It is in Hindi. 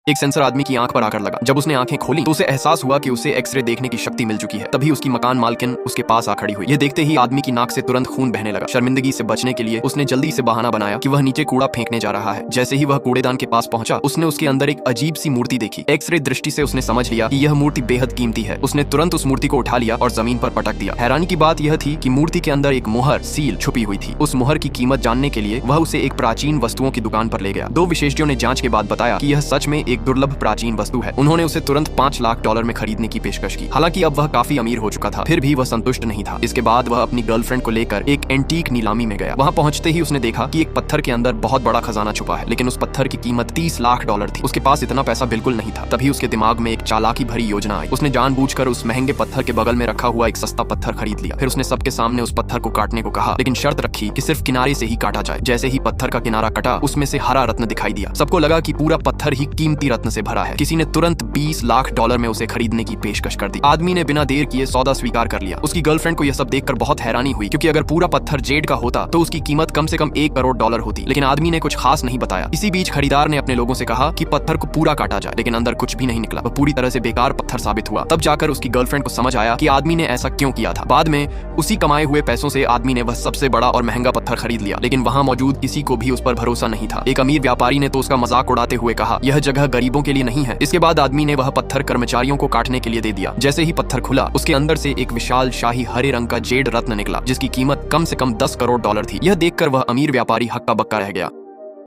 एक सेंसर आदमी की आंख पर आकर लगा। जब उसने आंखें खोली तो उसे एहसास हुआ कि उसे एक्सरे देखने की शक्ति मिल चुकी है। तभी उसकी मकान मालकिन उसके पास आ खड़ी हुई। ये देखते ही आदमी की नाक से तुरंत खून बहने लगा। शर्मिंदगी से बचने के लिए उसने जल्दी से बहाना बनाया कि वह नीचे कूड़ा फेंकने जा रहा है। जैसे ही वह कूड़ेदान के पास पहुंचा, उसने उसके अंदर एक अजीब सी मूर्ति देखी। एक्सरे दृष्टि से उसने समझ लिया कि यह मूर्ति बेहद कीमती है। उसने तुरंत उस मूर्ति को उठा लिया और जमीन पर पटक दिया। हैरानी की बात यह थी कि मूर्ति के अंदर एक मुहर सील छुपी हुई थी। उस मुहर की कीमत जानने के लिए वह उसे एक प्राचीन वस्तुओं की दुकान पर ले गया। दो विशेषज्ञों ने जांच के बाद बताया कि यह सच में एक दुर्लभ प्राचीन वस्तु है। उन्होंने उसे तुरंत $5 लाख में खरीदने की पेशकश की। हालांकि अब वह काफी अमीर हो चुका था, फिर भी वह संतुष्ट नहीं था। इसके बाद वह अपनी गर्लफ्रेंड को लेकर एक एंटीक नीलामी में गया। वहां पहुंचते ही उसने देखा कि एक पत्थर के अंदर बहुत बड़ा खजाना छुपा है, लेकिन उस पत्थर की कीमत $30 लाख थी। उसके पास इतना पैसा बिल्कुल नहीं था। तभी उसके दिमाग में एक चालाकी भरी योजना आई। उसने जानबूझकर उस महंगे पत्थर के बगल में रखा हुआ एक सस्ता पत्थर खरीद लिया। फिर उसने सबके सामने उस पत्थर को काटने को कहा, लेकिन शर्त रखी कि सिर्फ किनारे से ही काटा जाए। जैसे ही पत्थर का किनारा कटा, उसमें से हरा रत्न दिखाई दिया। सबको लगा कि पूरा पत्थर ही कीमती रत्न से भरा है। किसी ने तुरंत $20 लाख में उसे खरीदने की पेशकश कर दी। आदमी ने बिना देर किए सौदा स्वीकार कर लिया। उसकी गर्लफ्रेंड को यह सब देखकर बहुत हैरानी हुई, क्योंकि अगर पूरा पत्थर जेड का होता तो उसकी कीमत कम से कम $1 करोड़ होती। लेकिन आदमी ने कुछ खास नहीं बताया। इसी बीच खरीदार ने अपने लोगों से कहा कि पत्थर को पूरा काटा जाए, लेकिन अंदर कुछ भी नहीं निकला। वह पूरी तरह से बेकार पत्थर साबित हुआ। तब जाकर उसकी गर्लफ्रेंड को समझ आया कि आदमी ने ऐसा क्यों किया था। बाद में उसी कमाए हुए पैसों से आदमी ने वह सबसे बड़ा और महंगा पत्थर खरीद लिया, लेकिन वहां मौजूद किसी को भी उस पर भरोसा नहीं था। एक अमीर व्यापारी ने तो उसका मजाक उड़ाते हुए कहा, यह जगह गरीबों के लिए नहीं है। इसके बाद आदमी ने वह पत्थर कर्मचारियों को काटने के लिए दे दिया। जैसे ही पत्थर खुला, उसके अंदर से एक विशाल शाही हरे रंग का जेड रत्न निकला, जिसकी कीमत कम से कम $10 करोड़ थी। यह देखकर वह अमीर व्यापारी हक्का बक्का रह गया।